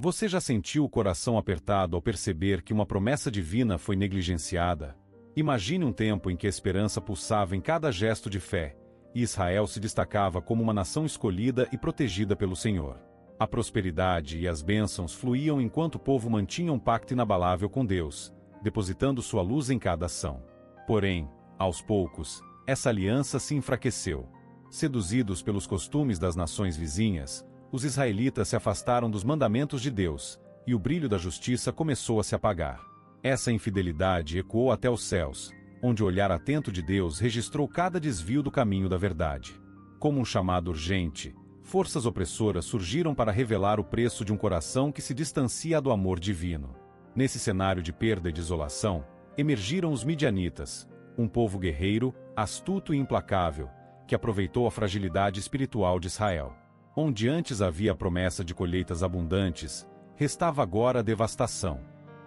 Você já sentiu o coração apertado ao perceber que uma promessa divina foi negligenciada? Imagine um tempo em que a esperança pulsava em cada gesto de fé, e Israel se destacava como uma nação escolhida e protegida pelo Senhor. A prosperidade e as bênçãos fluíam enquanto o povo mantinha um pacto inabalável com Deus, depositando sua luz em cada ação. Porém, aos poucos, essa aliança se enfraqueceu. Seduzidos pelos costumes das nações vizinhas, os israelitas se afastaram dos mandamentos de Deus, e o brilho da justiça começou a se apagar. Essa infidelidade ecoou até os céus, onde o olhar atento de Deus registrou cada desvio do caminho da verdade. Como um chamado urgente, forças opressoras surgiram para revelar o preço de um coração que se distancia do amor divino. Nesse cenário de perda e desolação, emergiram os midianitas, um povo guerreiro, astuto e implacável, que aproveitou a fragilidade espiritual de Israel. Onde antes havia a promessa de colheitas abundantes, restava agora a devastação.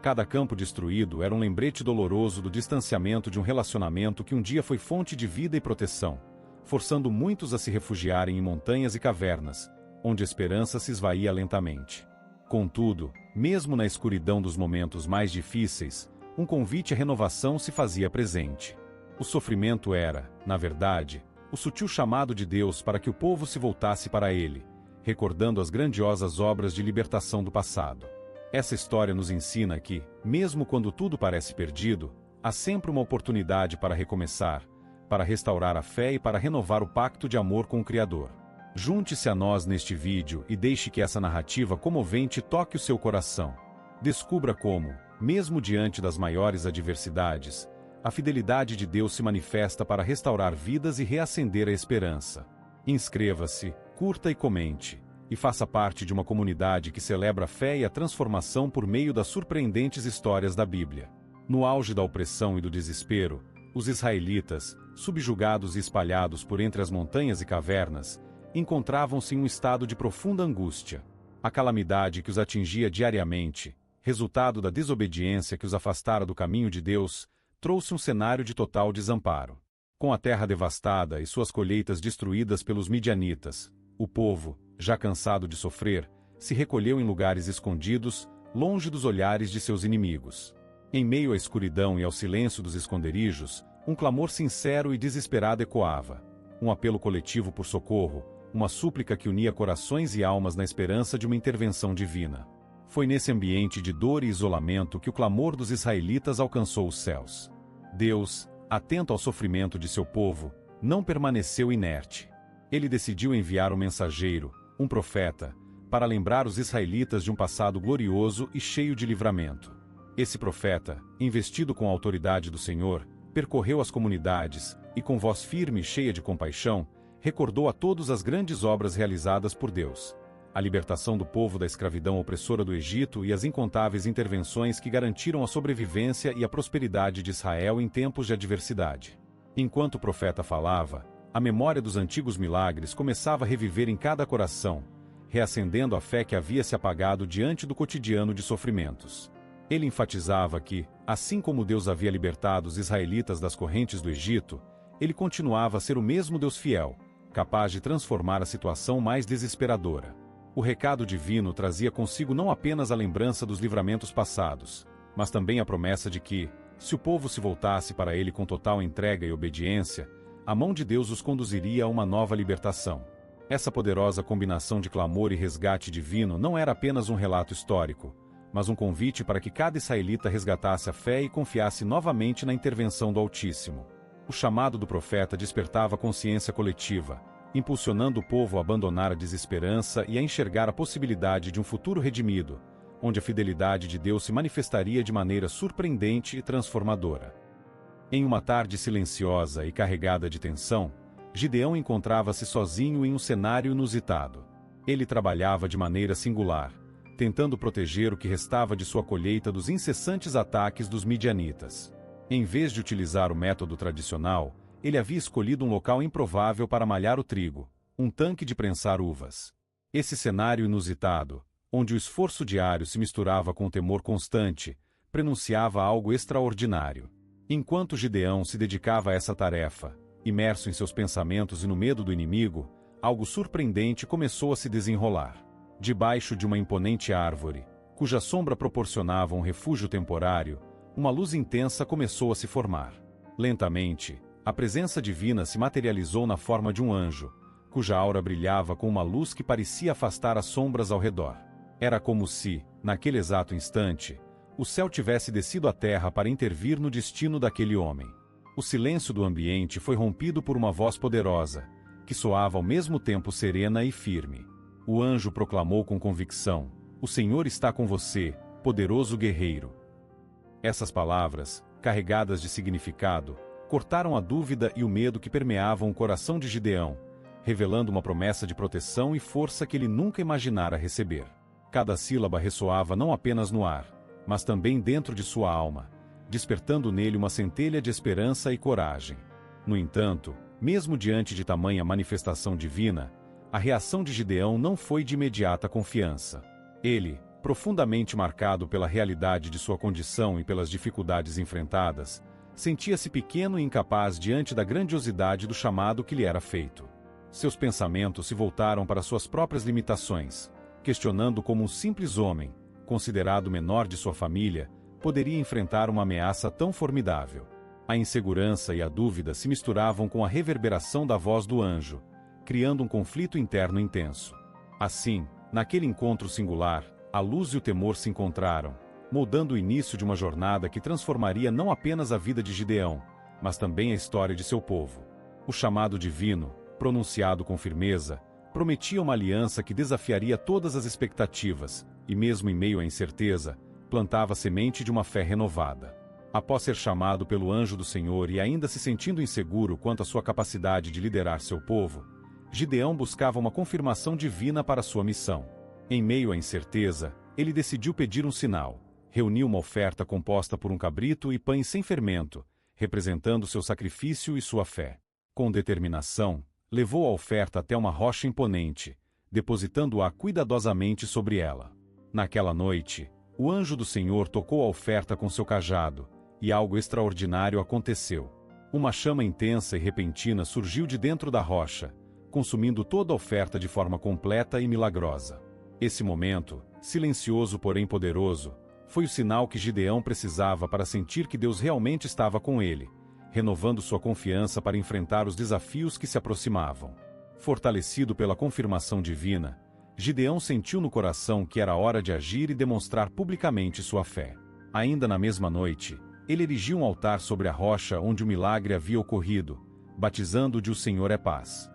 Cada campo destruído era um lembrete doloroso do distanciamento de um relacionamento que um dia foi fonte de vida e proteção, forçando muitos a se refugiarem em montanhas e cavernas, onde a esperança se esvaía lentamente. Contudo, mesmo na escuridão dos momentos mais difíceis, um convite à renovação se fazia presente. O sofrimento era, na verdade, o sutil chamado de Deus para que o povo se voltasse para ele, recordando as grandiosas obras de libertação do passado. Essa história nos ensina que, mesmo quando tudo parece perdido, há sempre uma oportunidade para recomeçar, para restaurar a fé e para renovar o pacto de amor com o Criador. Junte-se a nós neste vídeo e deixe que essa narrativa comovente toque o seu coração. Descubra como, mesmo diante das maiores adversidades, a fidelidade de Deus se manifesta para restaurar vidas e reacender a esperança. Inscreva-se, curta e comente, e faça parte de uma comunidade que celebra a fé e a transformação por meio das surpreendentes histórias da Bíblia. No auge da opressão e do desespero, os israelitas, subjugados e espalhados por entre as montanhas e cavernas, encontravam-se em um estado de profunda angústia. A calamidade que os atingia diariamente, resultado da desobediência que os afastara do caminho de Deus, trouxe um cenário de total desamparo. Com a terra devastada e suas colheitas destruídas pelos midianitas, o povo, já cansado de sofrer, se recolheu em lugares escondidos, longe dos olhares de seus inimigos. Em meio à escuridão e ao silêncio dos esconderijos, um clamor sincero e desesperado ecoava. Um apelo coletivo por socorro, uma súplica que unia corações e almas na esperança de uma intervenção divina. Foi nesse ambiente de dor e isolamento que o clamor dos israelitas alcançou os céus. Deus, atento ao sofrimento de seu povo, não permaneceu inerte. Ele decidiu enviar um mensageiro, um profeta, para lembrar os israelitas de um passado glorioso e cheio de livramento. Esse profeta, investido com a autoridade do Senhor, percorreu as comunidades e, com voz firme e cheia de compaixão, recordou a todos as grandes obras realizadas por Deus. A libertação do povo da escravidão opressora do Egito e as incontáveis intervenções que garantiram a sobrevivência e a prosperidade de Israel em tempos de adversidade. Enquanto o profeta falava, a memória dos antigos milagres começava a reviver em cada coração, reacendendo a fé que havia se apagado diante do cotidiano de sofrimentos. Ele enfatizava que, assim como Deus havia libertado os israelitas das correntes do Egito, ele continuava a ser o mesmo Deus fiel, capaz de transformar a situação mais desesperadora. O recado divino trazia consigo não apenas a lembrança dos livramentos passados, mas também a promessa de que, se o povo se voltasse para ele com total entrega e obediência, a mão de Deus os conduziria a uma nova libertação. Essa poderosa combinação de clamor e resgate divino não era apenas um relato histórico, mas um convite para que cada israelita resgatasse a fé e confiasse novamente na intervenção do Altíssimo. O chamado do profeta despertava a consciência coletiva, impulsionando o povo a abandonar a desesperança e a enxergar a possibilidade de um futuro redimido, onde a fidelidade de Deus se manifestaria de maneira surpreendente e transformadora. Em uma tarde silenciosa e carregada de tensão, Gideão encontrava-se sozinho em um cenário inusitado. Ele trabalhava de maneira singular, tentando proteger o que restava de sua colheita dos incessantes ataques dos midianitas. Em vez de utilizar o método tradicional, ele havia escolhido um local improvável para malhar o trigo, um tanque de prensar uvas. Esse cenário inusitado, onde o esforço diário se misturava com o temor constante, prenunciava algo extraordinário. Enquanto Gideão se dedicava a essa tarefa, imerso em seus pensamentos e no medo do inimigo, algo surpreendente começou a se desenrolar. Debaixo de uma imponente árvore, cuja sombra proporcionava um refúgio temporário, uma luz intensa começou a se formar. Lentamente, a presença divina se materializou na forma de um anjo, cuja aura brilhava com uma luz que parecia afastar as sombras ao redor. Era como se, naquele exato instante, o céu tivesse descido à terra para intervir no destino daquele homem. O silêncio do ambiente foi rompido por uma voz poderosa, que soava ao mesmo tempo serena e firme. O anjo proclamou com convicção: "O Senhor está com você, poderoso guerreiro." Essas palavras, carregadas de significado, cortaram a dúvida e o medo que permeavam o coração de Gideão, revelando uma promessa de proteção e força que ele nunca imaginara receber. Cada sílaba ressoava não apenas no ar, mas também dentro de sua alma, despertando nele uma centelha de esperança e coragem. No entanto, mesmo diante de tamanha manifestação divina, a reação de Gideão não foi de imediata confiança. Ele, profundamente marcado pela realidade de sua condição e pelas dificuldades enfrentadas, sentia-se pequeno e incapaz diante da grandiosidade do chamado que lhe era feito. Seus pensamentos se voltaram para suas próprias limitações, questionando como um simples homem, considerado menor de sua família, poderia enfrentar uma ameaça tão formidável. A insegurança e a dúvida se misturavam com a reverberação da voz do anjo, criando um conflito interno intenso. Assim, naquele encontro singular, a luz e o temor se encontraram, moldando o início de uma jornada que transformaria não apenas a vida de Gideão, mas também a história de seu povo. O chamado divino, pronunciado com firmeza, prometia uma aliança que desafiaria todas as expectativas, e mesmo em meio à incerteza, plantava a semente de uma fé renovada. Após ser chamado pelo anjo do Senhor e ainda se sentindo inseguro quanto à sua capacidade de liderar seu povo, Gideão buscava uma confirmação divina para sua missão. Em meio à incerteza, ele decidiu pedir um sinal. Reuniu uma oferta composta por um cabrito e pães sem fermento, representando seu sacrifício e sua fé. Com determinação, levou a oferta até uma rocha imponente, depositando-a cuidadosamente sobre ela. Naquela noite, o anjo do Senhor tocou a oferta com seu cajado, e algo extraordinário aconteceu. Uma chama intensa e repentina surgiu de dentro da rocha, consumindo toda a oferta de forma completa e milagrosa. Esse momento, silencioso porém poderoso, foi o sinal que Gideão precisava para sentir que Deus realmente estava com ele, renovando sua confiança para enfrentar os desafios que se aproximavam. Fortalecido pela confirmação divina, Gideão sentiu no coração que era hora de agir e demonstrar publicamente sua fé. Ainda na mesma noite, ele erigiu um altar sobre a rocha onde o milagre havia ocorrido, batizando de "O Senhor é paz."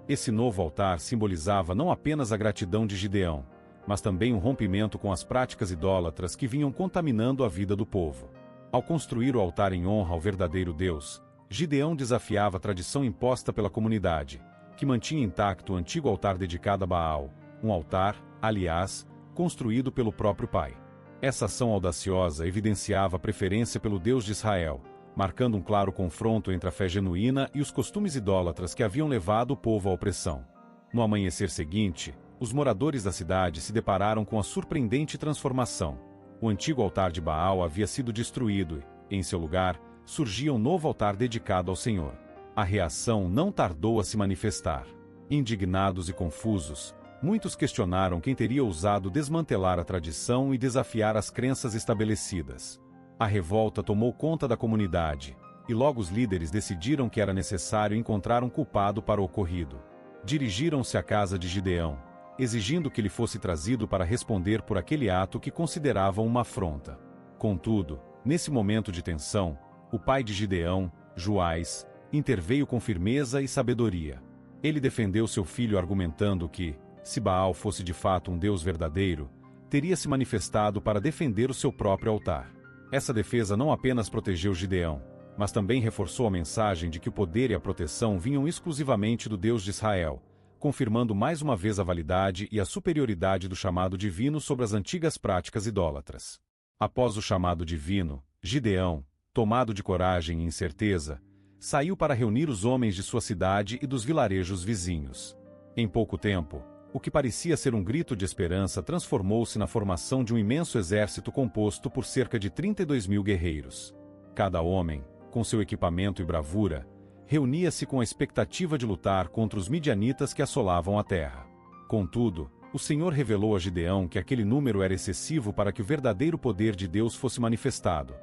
Esse novo altar simbolizava não apenas a gratidão de Gideão, mas também um rompimento com as práticas idólatras que vinham contaminando a vida do povo. Ao construir o altar em honra ao verdadeiro Deus, Gideão desafiava a tradição imposta pela comunidade, que mantinha intacto o antigo altar dedicado a Baal, um altar, aliás, construído pelo próprio pai. Essa ação audaciosa evidenciava a preferência pelo Deus de Israel, marcando um claro confronto entre a fé genuína e os costumes idólatras que haviam levado o povo à opressão. No amanhecer seguinte, os moradores da cidade se depararam com a surpreendente transformação. O antigo altar de Baal havia sido destruído e, em seu lugar, surgia um novo altar dedicado ao Senhor. A reação não tardou a se manifestar. Indignados e confusos, muitos questionaram quem teria ousado desmantelar a tradição e desafiar as crenças estabelecidas. A revolta tomou conta da comunidade, e logo os líderes decidiram que era necessário encontrar um culpado para o ocorrido. Dirigiram-se à casa de Gideão, exigindo que ele fosse trazido para responder por aquele ato que consideravam uma afronta. Contudo, nesse momento de tensão, o pai de Gideão, Joás, interveio com firmeza e sabedoria. Ele defendeu seu filho argumentando que, se Baal fosse de fato um Deus verdadeiro, teria se manifestado para defender o seu próprio altar. Essa defesa não apenas protegeu Gideão, mas também reforçou a mensagem de que o poder e a proteção vinham exclusivamente do Deus de Israel, confirmando mais uma vez a validade e a superioridade do chamado divino sobre as antigas práticas idólatras. Após o chamado divino, Gideão, tomado de coragem e incerteza, saiu para reunir os homens de sua cidade e dos vilarejos vizinhos. Em pouco tempo, o que parecia ser um grito de esperança transformou-se na formação de um imenso exército composto por cerca de 32.000 guerreiros. Cada homem, com seu equipamento e bravura, reunia-se com a expectativa de lutar contra os midianitas que assolavam a terra. Contudo, O Senhor revelou a Gideão que aquele número era excessivo para que o verdadeiro poder de Deus fosse manifestado.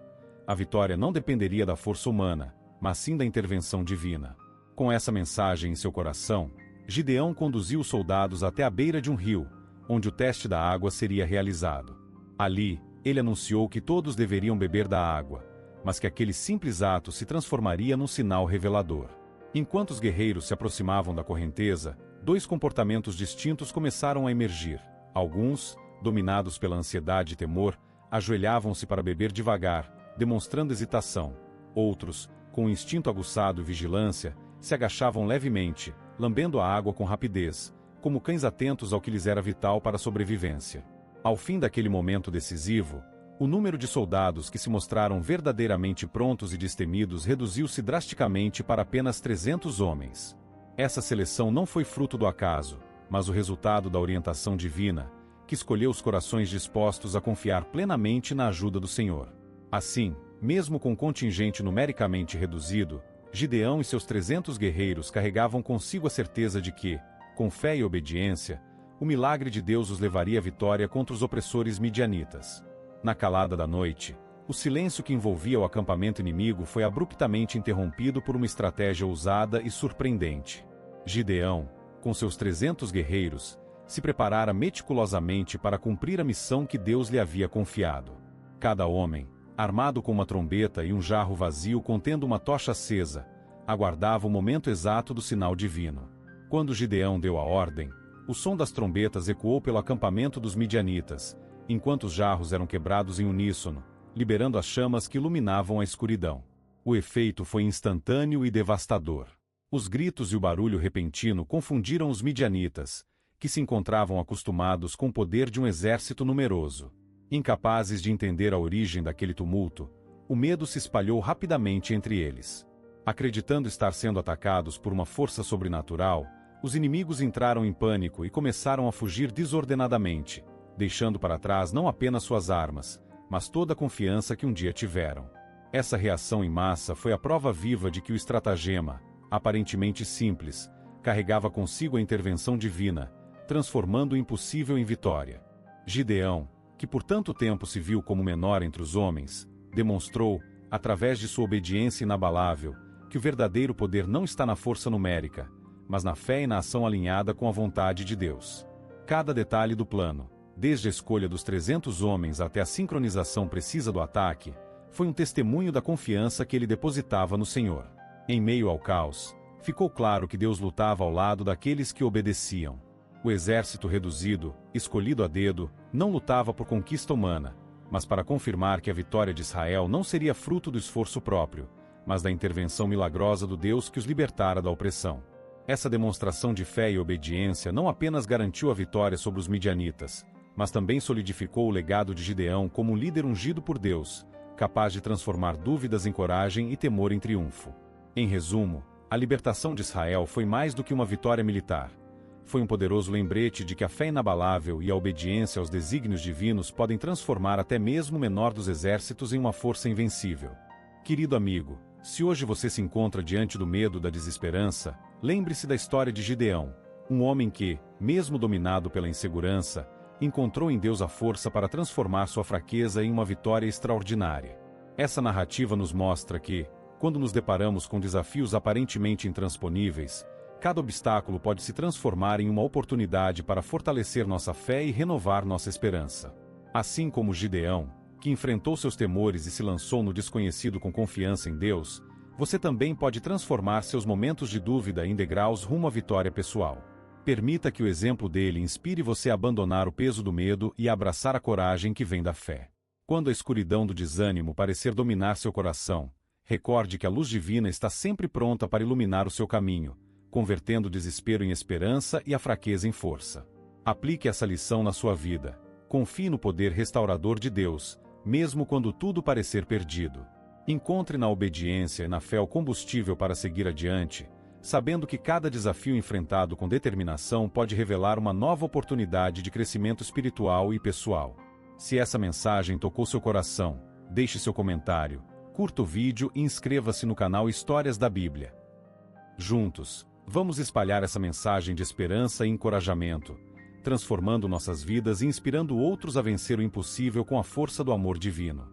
A vitória não dependeria da força humana, mas sim da intervenção divina. Com essa mensagem em seu coração, Gideão conduziu os soldados até a beira de um rio, onde o teste da água seria realizado. Ali, ele anunciou que todos deveriam beber da água, mas que aquele simples ato se transformaria num sinal revelador. Enquanto os guerreiros se aproximavam da correnteza, dois comportamentos distintos começaram a emergir. Alguns, dominados pela ansiedade e temor, ajoelhavam-se para beber devagar, demonstrando hesitação. Outros, com o instinto aguçado e vigilância, se agachavam levemente, lambendo a água com rapidez, como cães atentos ao que lhes era vital para a sobrevivência. Ao fim daquele momento decisivo, o número de soldados que se mostraram verdadeiramente prontos e destemidos reduziu-se drasticamente para apenas 300 homens. Essa seleção não foi fruto do acaso, mas o resultado da orientação divina, que escolheu os corações dispostos a confiar plenamente na ajuda do Senhor. Assim, mesmo com um contingente numericamente reduzido, Gideão e seus 300 guerreiros carregavam consigo a certeza de que, com fé e obediência, o milagre de Deus os levaria à vitória contra os opressores midianitas. Na calada da noite, o silêncio que envolvia o acampamento inimigo foi abruptamente interrompido por uma estratégia ousada e surpreendente. Gideão, com seus 300 guerreiros, se preparara meticulosamente para cumprir a missão que Deus lhe havia confiado. Cada homem, armado com uma trombeta e um jarro vazio contendo uma tocha acesa, aguardava o momento exato do sinal divino. Quando Gideão deu a ordem, o som das trombetas ecoou pelo acampamento dos midianitas, enquanto os jarros eram quebrados em uníssono, liberando as chamas que iluminavam a escuridão. O efeito foi instantâneo e devastador. Os gritos e o barulho repentino confundiram os midianitas, que se encontravam acostumados com o poder de um exército numeroso. Incapazes de entender a origem daquele tumulto, o medo se espalhou rapidamente entre eles. Acreditando estar sendo atacados por uma força sobrenatural, os inimigos entraram em pânico e começaram a fugir desordenadamente, deixando para trás não apenas suas armas, mas toda a confiança que um dia tiveram. Essa reação em massa foi a prova viva de que o estratagema, aparentemente simples, carregava consigo a intervenção divina, transformando o impossível em vitória. Gideão, que por tanto tempo se viu como menor entre os homens, demonstrou, através de sua obediência inabalável, que o verdadeiro poder não está na força numérica, mas na fé e na ação alinhada com a vontade de Deus. Cada detalhe do plano, desde a escolha dos 300 homens até a sincronização precisa do ataque, foi um testemunho da confiança que ele depositava no Senhor. Em meio ao caos, ficou claro que Deus lutava ao lado daqueles que obedeciam. O exército reduzido, escolhido a dedo, não lutava por conquista humana, mas para confirmar que a vitória de Israel não seria fruto do esforço próprio, mas da intervenção milagrosa do Deus que os libertara da opressão. Essa demonstração de fé e obediência não apenas garantiu a vitória sobre os midianitas, mas também solidificou o legado de Gideão como um líder ungido por Deus, capaz de transformar dúvidas em coragem e temor em triunfo. Em resumo, a libertação de Israel foi mais do que uma vitória militar. Foi um poderoso lembrete de que a fé inabalável e a obediência aos desígnios divinos podem transformar até mesmo o menor dos exércitos em uma força invencível. Querido amigo, se hoje você se encontra diante do medo da desesperança, lembre-se da história de Gideão, um homem que, mesmo dominado pela insegurança, encontrou em Deus a força para transformar sua fraqueza em uma vitória extraordinária. Essa narrativa nos mostra que, quando nos deparamos com desafios aparentemente intransponíveis, cada obstáculo pode se transformar em uma oportunidade para fortalecer nossa fé e renovar nossa esperança. Assim como Gideão, que enfrentou seus temores e se lançou no desconhecido com confiança em Deus, você também pode transformar seus momentos de dúvida em degraus rumo à vitória pessoal. Permita que o exemplo dele inspire você a abandonar o peso do medo e a abraçar a coragem que vem da fé. Quando a escuridão do desânimo parecer dominar seu coração, recorde que a luz divina está sempre pronta para iluminar o seu caminho, convertendo o desespero em esperança e a fraqueza em força. Aplique essa lição na sua vida. Confie no poder restaurador de Deus, mesmo quando tudo parecer perdido. Encontre na obediência e na fé o combustível para seguir adiante, sabendo que cada desafio enfrentado com determinação pode revelar uma nova oportunidade de crescimento espiritual e pessoal. Se essa mensagem tocou seu coração, deixe seu comentário, curta o vídeo e inscreva-se no canal Histórias da Bíblia. Juntos, vamos espalhar essa mensagem de esperança e encorajamento, transformando nossas vidas e inspirando outros a vencer o impossível com a força do amor divino.